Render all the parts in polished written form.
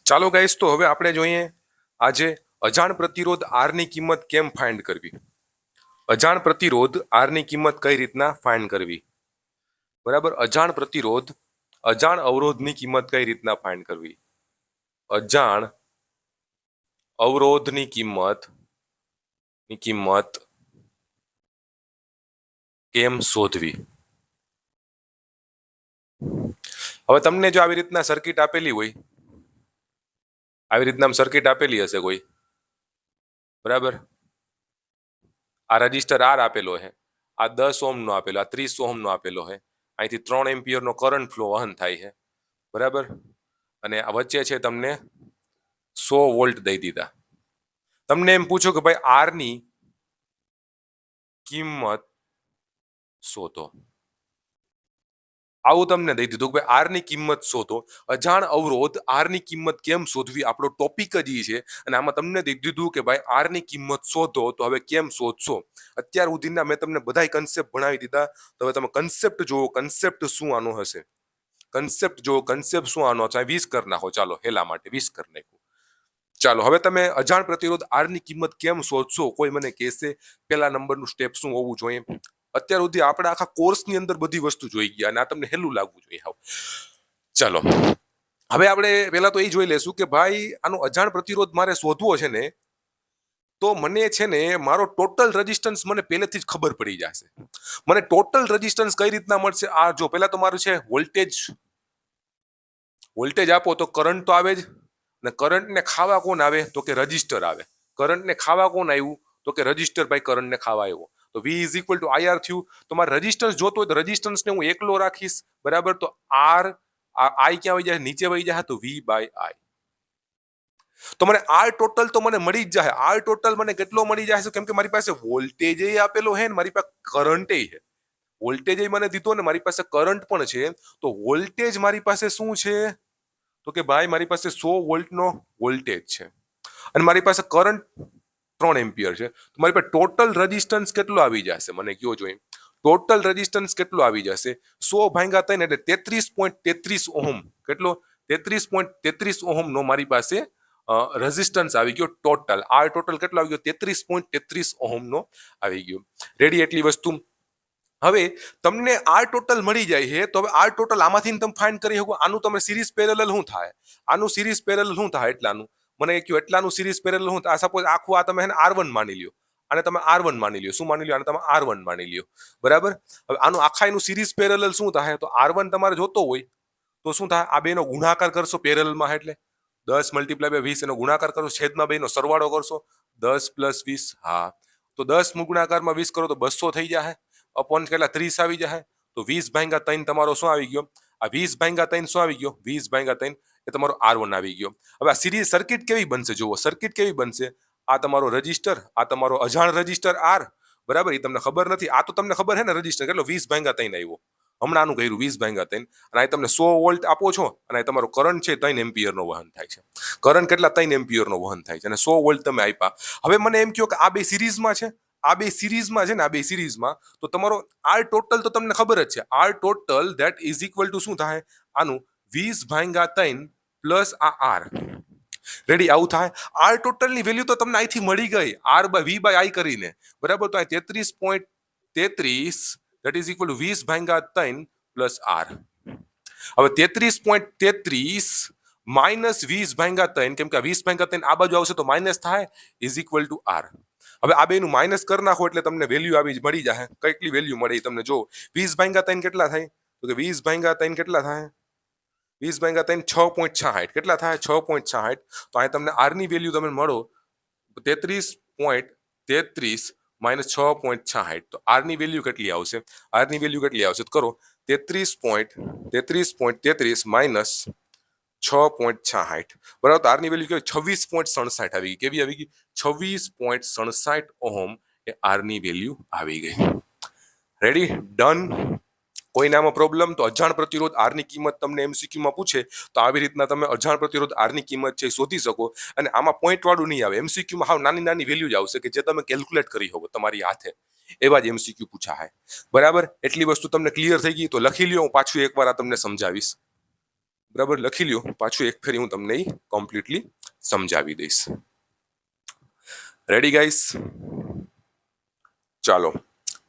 ચાલો ગાઈસ, તો હવે આપણે જોઈએ આજે અજાણ પ્રતિરોધ આર ની કિંમત કેમ ફાઇન્ડ કરવી. અજાણ પ્રતિરોધ આર ની કિંમત કઈ રીતના ફાઇન્ડ કરવી. બરાબર, અજાણ પ્રતિરોધ અજાણ અવરોધની કિંમત કઈ રીતના ફાઇન્ડ કરવી. અજાણ અવરોધની કિંમત કેમ શોધવી. હવે તમને જો આવી રીતના સર્કિટ આપેલી હોય, આવી રીતના સર્કિટ આપેલી હશે કોઈ, બરાબર, આ રજીસ્ટર આર આપેલો છે, આ 10 ઓહમ નો આપેલો, આ 30 ઓહમ નો આપેલો છે, અહીંથી 3 એમ્પિયર નો કરંટ ફ્લો વહન થાય છે, બરાબર, અને આ વચ્ચે છે તમને 100 વોલ્ટ દઈ દીધા. તમને એમ પૂછો કે ભાઈ આર ની કિંમત શોધો, આવું તમને દઈ દીધું કે આર ની કિંમત શોધો. અજાણ અવરોધ આર ની કિંમત કેમ શોધવી આપણો ટોપિક જ ઈ છે, અને આમાં તમને દઈ દીધું કે ભાઈ આર ની કિંમત શોધો. તો હવે કેમ શોધશો? અત્યાર સુધીના મેં તમને બધાય કન્સેપ્ટ ભણાવી દીધા. તો હવે તમે કન્સેપ્ટ જોવો, કન્સેપ્ટ શું આનો હશે. કન્સેપ્ટ જો કન્સેપ્ટ શું આનો છે, 20 કરી નાખો. ચાલો, હેલા માટે 20 કરી નાખો. ચાલો, હવે તમે અજાણ પ્રતિરોધ આર ની કિંમત કેમ શોધશો, કોઈ મને કહેશે પહેલા નંબરનું સ્ટેપ શું હોવું જોઈએ. અત્યાર સુધી આપણે આખા કોર્સની અંદર બધી વસ્તુ જોઈ ગયા, અને આ તમને હેલું લાગવું જોઈએ. ચાલો, હવે આપણે પહેલા તો એ જોઈ લેશું કે ભાઈ આનો અજાણ પ્રતિરોધ મારે શોધવો છે ને, તો મને છે ને મારો ટોટલ રેઝિસ્ટન્સ મને પહેલેથી જ ખબર પડી જશે. મને ટોટલ રેઝિસ્ટન્સ કઈ રીતના મળશે? આ જો પહેલા તો મારું છે વોલ્ટેજ આપો તો કરંટ તો આવે જ, અને કરંટને ખાવા કોણ આવે? તો કે રજિસ્ટર આવે. કરંટને ખાવા કોણ આવ્યું? તો કે રજિસ્ટર ભાઈ કરંટને ખાવા આવ્યો. તો V is equal two IR થયું. તો મારે રેઝિસ્ટન્સ જોતો હોય તો રેઝિસ્ટન્સને હું એકલો રાખીશ, બરાબર. તો R I ક્યાં વહી જાય? નીચે વહી જાય, તો V બાય I. તો મને R ટોટલ તો મને મળી જ જાય. R ટોટલ મને કેટલો મળી જાય? કેમ કે મારી પાસે વોલ્ટેજ આપેલો છે ને મારી પાસે કરંટ છે. વોલ્ટેજ મને દીધો ને મારી પાસે કરંટ પણ છે. તો વોલ્ટેજ મારી પાસે શું છે? તો કે ભાઈ મારી પાસે 100 વોલ્ટનો વોલ્ટેજ છે, અને મારી પાસે કરંટ 3 એમ્પિયર છે. તો મારી પાસે ટોટલ રેઝિસ્ટન્સ કેટલો આવી જશે? મને કયો જોઈએ. ટોટલ રેઝિસ્ટન્સ કેટલો આવી જશે? 100 ભાગ્યા 3 એટલે 33.33 ઓહમ. કેટલો? 33.33 ઓહમ નો મારી પાસે રેઝિસ્ટન્સ આવી ગયો ટોટલ. આર ટોટલ કેટલો આવી ગયો? 33.33 ઓહમ નો આવી ગયો. રેડી? એટલી વસ્તુ. હવે તમને આર ટોટલ મળી જાય છે, તો હવે આર ટોટલ આમાંથી તમે ફાઇન્ડ કરી શકો. આનું તમે સિરીઝ પેરેલલ શું થાય? આનું સિરીઝ પેરેલલ શું થાય? એટલાનું મને કહ્યું. એટલાનું સિરીઝ પેરેલલ શું થાય? સપોઝ આખું આ તમે R1 માની લ્યો, અને તમે R1 માની લ્યો. શું માની લ્યો? આને તમે R1 માની લ્યો, બરાબર. હવે આનું આખાનું સિરીઝ પેરેલલ શું થાય? તો R1 તમારે જોતો હોય તો શું થાય? આ બેનો ગુણાકાર કરશો પેરેલલમાં, એટલે 10 × 20 એનો ગુણાકાર કરો, છેદમાં બેનો સરવાળો કરશો, 10 + 20. હા, તો 10 ગુણાકારમાં 20 કરો તો 200 થઈ જાય. અપોન કેટલા? 30 આવી જાય. તો 20 ભાગ્યા 3 તમારો શું આવી ગયો? આ 20 ભાગ્યા 3 શું આવી ગયો? 20 ભાગ્યા 3 એ તમારો R1 આવી ગયો. હવે આ સિરીઝ સર્કિટ કેવી બનશે? જુઓ, સર્કિટ કેવી બનશે. આ તમારો રજિસ્ટર, આ તમારો અજાણ રજિસ્ટર R, બરાબર. એ તમને ખબર નથી. આ તો તમને ખબર છે ને, રજિસ્ટર કેટલો? 20 ભાગ્યા 3 આવ્યો. હમણાં આનું કર્યું 20 ભાગ્યા 3, અને આ તમને 100 વોલ્ટ આપો છો, અને તમારો કરંટ છે 3 એમ્પિયર નો વહન થાય છે. કરંટ કેટલા? 3 એમ્પિયર નો વહન થાય છે, અને 100 વોલ્ટ તમે આપ્યા. હવે મને એમ કહો કે આ બે સિરીઝમાં છે, આ બે સિરીઝમાં છે ને, આ બે સિરીઝમાં, તો તમારો આર ટોટલ તો તમને ખબર જ છે. R total that is equal to શું થાય? આનું 20 ભાગ્યા 3 પ્લસ આ આર. રેડી? આવું થાય. આર ટોટલ ની વેલ્યુ તો તમને અહીંથી મળી ગઈ, R by V by I કરીને, બરાબર. તો આ 33.33 ધેટ ઇઝ ઇક્વલ ટુ 20 ભાગ્યા 3 પ્લસ આર. હવે 33.33 માઇનસ 20 ભાગ્યા 3, કેમ કે 20 ભાગ્યા 3 આ બાજુ આવશે તો માઇનસ થાય, ઇઝ ઇક્વલ ટુ આર. હવે આ બેનું માઇનસ કરી નાખો એટલે તમને વેલ્યુ આવી મળી જાય. કેટલી વેલ્યુ મળે તમને જો. 20 ભાગ્યા 3 કેટલા થાય? તો કે 20 ભાગ્યા 3 કેટલા થાય? 20 ભાગ્યા 3 6.66. કેટલા થાય? 6.66. તો અહીં તમને આર ની વેલ્યુ તમે મળો 33.33 માઇનસ 6.66. તો આર ની વેલ્યુ કેટલી આવશે? આર ની વેલ્યુ કેટલી આવશે? તો કરો 33.33 માઇનસ 6.66, બરાબર. તો આર ની વેલ્યુ કેવી? 26.67 આવી ગઈ. કેવી આવી ગઈ? 26.67 ઓહમ એ આર ની વેલ્યુ આવી ગઈ. રેડી? ડન. કોઈને આમાં પ્રોબ્લેમ? તો અજાણ પ્રતિરોધ આર ની કિંમત તમને MCQ માં પૂછે તો આવી રીતના તમે અજાણ પ્રતિરોધ આર ની કિંમત છે શોધી શકો. અને આમાં પોઈન્ટ વાળું નહીં આવે. MCQ માં હાવ નાની નાની વેલ્યુ જ આવશે કે જે તમે કેલ્ક્યુલેટ કરી શકો તમારી હાથે. એવા જ MCQ પૂછાય, બરાબર. એટલી વસ્તુ તમને ક્લિયર થઈ ગઈ? તો લખી લ્યો, હું પાછું એકવાર આ તમને સમજાવીશ. બરાબર, લખી લ્યો. પાછું એક ફેરી હું તમને કમ્પ્લીટલી સમજાવી દઈશ. Ready guys? ચાલો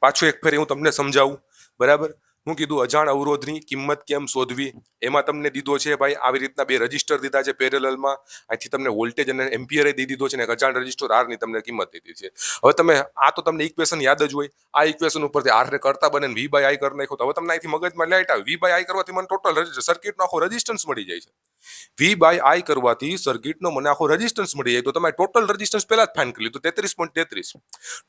પાછું એક ફેરી હું તમને સમજાવું. બરાબર, હું કીધું અજાણ અવરોધની કિંમત કેમ શોધવી, એમાં તમને દીધો છે ભાઈ આવી રીતના બે રજિસ્ટર દીધા છે પેરેલલમાં. અહીંથી તમને વોલ્ટેજ અને એમ્પિયર દીધી દીધો છે ને અજાણ રજિસ્ટર આર ની તમને કિંમત દીધી છે. હવે તમે આ તો તમને ઇક્વેશન યાદ જ હોય. આ ઇક્વેશન ઉપરથી આર ને કરતા બને વી બાય આઈ કરી નાખો તો હવે તમને અહીંથી મગજમાં લાઈટ આવે. વી બાય આઈ કરવાથી મને ટોટલ સર્કિટનો આખો રેઝિસ્ટન્સ મળી જાય છે. વી બાય આઈ કરવાથી સર્કિટનો મને આખો રેઝિસ્ટન્સ મળી જાય. તો તમે ટોટલ રેઝિસ્ટન્સ પહેલા જ ફાઇન્ડ કરી લીધું 33.33.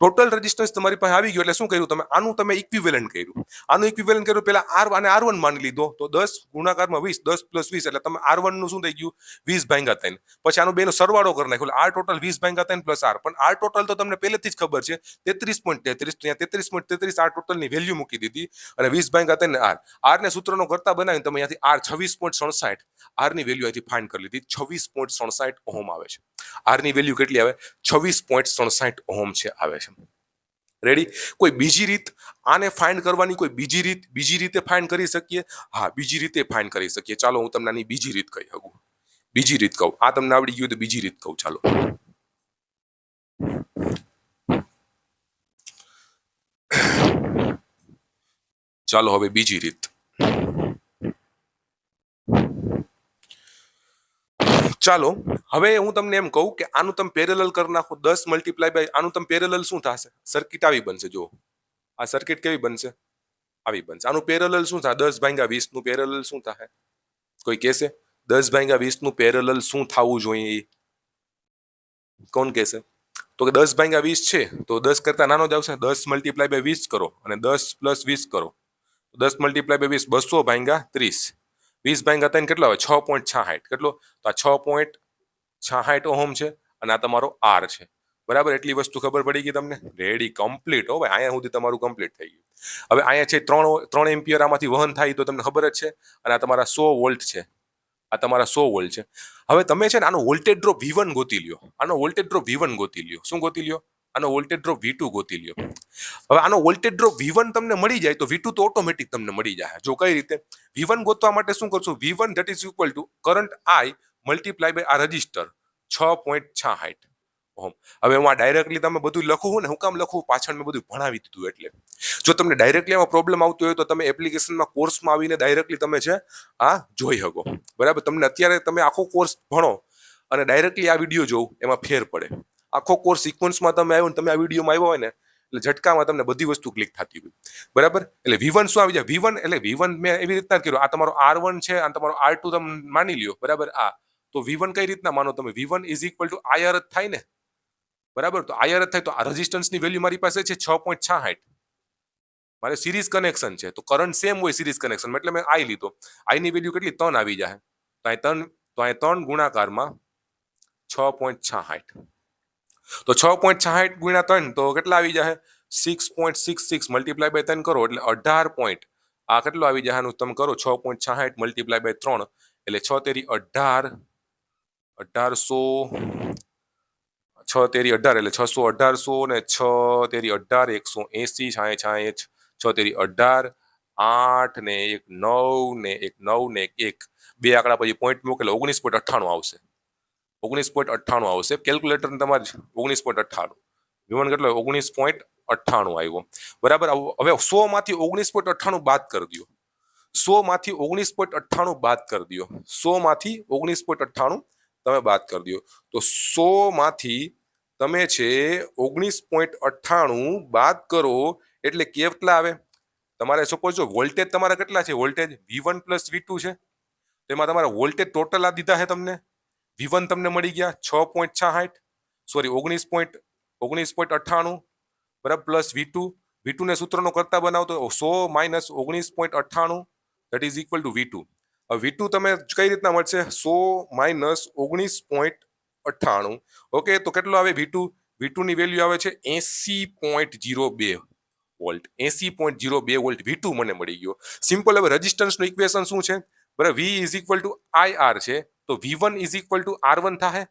ટોટલ રેઝિસ્ટન્સ તમારી પાસે આવી ગયો એટલે શું કર્યું તમે? આનું તમે ઇક્વિવેલન્ટ કર્યું. આનું ઇક્વિવેલન્ટ કર્યું પહેલા આર અને આર1 માની લીધો તો 10 ગુણાકારમાં 20, 10 + 20 એટલે તમે આર1 નું શું થઈ ગયું? 20/3. પછી આનું બેનો સરવાળો કરી નાખ્યો એટલે આર ટોટલ 20/3 પ્લસ આર. પણ આર ટોટલ તો તમને પહેલેથી જ ખબર છે 33.33. ત્યાં 33.33 આર ટોટલ ની વેલ્યુ મૂકી દીધી અને 20/3 આર. આર ને સૂત્રનો કરતા બનાવીને તમે અહીંયાથી આર 26.67 આર ની વેલ્યુ અહીંથી ફાઇન્ડ કરી લીધી. 26.67 ઓહમ આવે છે. આર ની વેલ્યુ કેટલી આવે? 26.67 ઓહમ છે આવે છે. રેડી? કોઈ બીજી રીત આને ફાઇન્ડ કરવાની? કોઈ બીજી રીતે ફાઇન્ડ કરી શકીએ? હા, બીજી રીતે ફાઇન્ડ કરી શકીએ. ચાલો હું તમને આની બીજી રીત કહી શકું. બીજી રીત કહું. આ તમને આવડી ગયું તો બીજી રીત કહું. ચાલો હવે બીજી રીત. ચાલો હવે હું તમને એમ કહું કે આનું તમે પેરેલલ કરી નાખો. 10 મલ્ટીપ્લાય બાય આનું તમે પેરેલલ શું થશે? સર્કિટ આવી બનશે. જો આ સર્કિટ કેવી બનશે? આવી બનશે. આનું પેરેલલ શું થાય? 10/20 નું પેરેલલ શું થાય? કોઈ કહેશે 10/20 નું પેરેલલ શું થવું જોઈએ? કોણ કહેશે? તો કે 10/20 છે તો 10 કરતા નાનો જ આવશે. 10 મલ્ટીપ્લાય બાય 20 કરો અને 10 + 20 કરો. 10 મલ્ટીપ્લાય બાય 20 200/30. 20/3 કેટલો આવે? 6.66. કેટલો? તો આ 6.66 ઓહમ છે અને આ તમારો આર છે. બરાબર, એટલી વસ્તુ ખબર પડી ગઈ તમને? Ready, complete. હો ભાઈ, અહીંયા સુધી તમારું કમ્પ્લીટ થઈ ગયું. હવે અહીંયા છે 3 એમ્પિયર આમાંથી વહન થાય તો તમને ખબર જ છે. અને આ તમારા 100 વોલ્ટ છે. આ તમારા 100 વોલ્ટ છે. હવે તમે છે ને આનો વોલ્ટેજ ડ્રોપ V1 ગોતી લ્યો. આનો વોલ્ટેજ ડ્રોપ V1 ગોતી લ્યો. શું ગોતી લ્યો? આનો વોલ્ટેજ ડ્રોપ V2 ગોતી લ્યો. હવે આનો વોલ્ટેજ ડ્રોપ V1 તમને મળી જાય તો V2 તો ઓટોમેટિક તમને મળી જાય. જો કઈ રીતે? V1 ગોતવા માટે શું કરશું? V1 that is equal to current I multiply by આ રજિસ્ટર 6.66 ઓહમ. હવે હું આ ડાયરેક્ટલી તમે બધું લખું ને, હું કામ લખું? પાછળ મેં બધું ભણાવી દીધું એટલે. જો તમને ડાયરેક્ટલી આમાં પ્રોબ્લેમ આવતો હોય તો તમે એપ્લિકેશનમાં કોર્સમાં આવીને ડાયરેક્ટલી તમે છે આ જોઈ શકો. બરાબર, તમને અત્યારે તમે આખો કોર્સ ભણો અને ડાયરેક્ટલી આ વિડીયો જોવું એમાં ફેર પડે. આખો કોર્સ સિક્વન્સમાં તમે આવ્યો ને તમે આ વિડીયોમાં આવ્યો હોય ને એટલે ઝટકામાં તમને બધી વસ્તુ ક્લિક થતી હોય. બરાબર, એટલે V1 શું આવી જાય? V1 એટલે V1 મેં એવી રીતના કર્યું. આ તમારો R1 છે અને તમારો R2 તમે માની લ્યો. બરાબર, આ તો V1 કઈ રીતના માનો તમે? V1 is equal two IR જ થાય ને. બરાબર, તો IR જ થાય તો આ રેઝિસ્ટન્સની વેલ્યુ મારી પાસે છે 6.66. મારે સિરીઝ કનેક્શન છે તો કરંટ સેમ હોય સિરીઝ કનેક્શન એટલે મેં I લીધો. I ની વેલ્યુ કેટલી? 3 આવી જાય. તો અહીં 3 ગુણાકારમાં 6.66. તો 6.66 ગુણ્યા 3 તો કેટલા આવી જાય? 6.66 મલ્ટીપ્લાય બાય 3 કરો એટલે 18 પોઈન્ટ. આ કેટલો આવી જાય? આનું તમે કરો 6.66 મલ્ટીપ્લાય બાય 3 એટલે 6 તેરી 18, 1800, 6 તેરી 18 એટલે 600, 1800 ને 6 તેરી 18, 180, 60, 6 તેરી 18, 8 ને 1 9 ને 1 9 ને 1 બે આંકડા પછી પોઈન્ટ મૂકેલો 19.98 આવશે. 19.98 આવશે. કેલ્ક્યુલેટર તમારે 19.98. V1 કેટલો? 19.98 આવ્યો. બરાબર, હવે 100 માંથી 19.98 બાદ કરી દો. 100 માંથી 19.98 બાદ કરી દો. 100 માંથી 19.98 તમે બાદ કરી દો તો 100 માંથી તમે છે 19.98 બાદ કરો એટલે કેટલા આવે? તમારે સપોઝ જો વોલ્ટેજ તમારા કેટલા છે? વોલ્ટેજ V1 + V2 છે. તેમાં તમારા વોલ્ટેજ ટોટલ આ દીધા છે તમને. V1 તમને મળી ગયા 6.66 સોરી 19.98 બરાબર પ્લસ V2 ને સૂત્રનો કરતા બનાવતો 100 minus 19.98 that is equal two V2. હવે V2 તમે કઈ રીતના મળશે? 100 માઇનસ 19.98. ઓકે, તો કેટલો આવે V2 ની વેલ્યુ આવે છે 80.02 વોલ્ટ. 80.02 વોલ્ટ V2 મને મળી ગયો. સિમ્પલ. હવે રેઝિસ્ટન્સનું ઇક્વેશન શું છે? બરાબર, V is equal two IR છે તો V1 is equal two R1 થાય.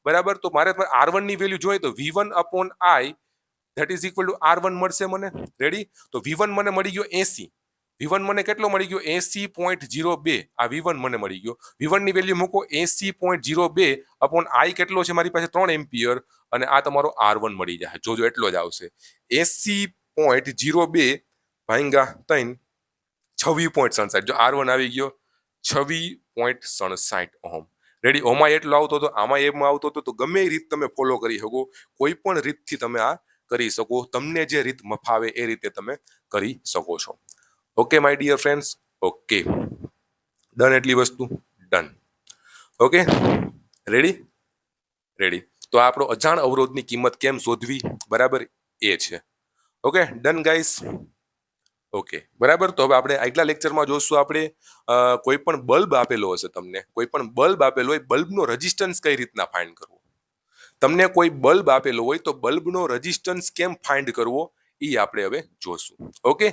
બરાબર, તો મારે R1 ની વેલ્યુ જોઈએ તો V1 upon I that is equal two R1 મળશે મને. રેડી, તો V1 મને મળી ગયો 80. V1 મને કેટલો મળી ગયો 80.02 આ V1 મને મળી ગયો V1 ની વેલ્યુ મૂકો 80.02 અપોન I કેટલો છે મારી પાસે 3 એમ્પિયર અને આ તમારો R1 મળી જાય જોજો એટલો જ આવશે 80.02 ભાંગા 3 26.67 જો R1 આવી ગયો 26.67 ઓહમ રેડી ઓમાં એટલો આવતો તો આમાં એમાં આવતો તો ગમે એ રીત તમે ફોલો કરી શકો કોઈ પણ રીતથી તમે આ કરી શકો તમને જે રીત મફાવે એ રીતે તમે કરી શકો છો okay my dear friends okay done એટલી વસ્તુ ડન ઓકે રેડી તો આપણો અજાણ અવરોધની કિંમત કેમ શોધવી બરાબર એ છે ઓકે ડન ગાઈસ ઓકે બરાબર તો હવે આપણે આગલા લેક્ચરમાં જોશું આપણે કોઈ પણ બલ્બ આપેલો હશે તમને કોઈ પણ બલ્બ આપેલો હોય બલ્બનો રેઝિસ્ટન્સ કઈ રીતના ફાઇન્ડ કરવો તમને કોઈ બલ્બ આપેલો હોય તો બલ્બનો રેઝિસ્ટન્સ કેમ ફાઇન્ડ કરવો એ આપણે હવે જોશું ઓકે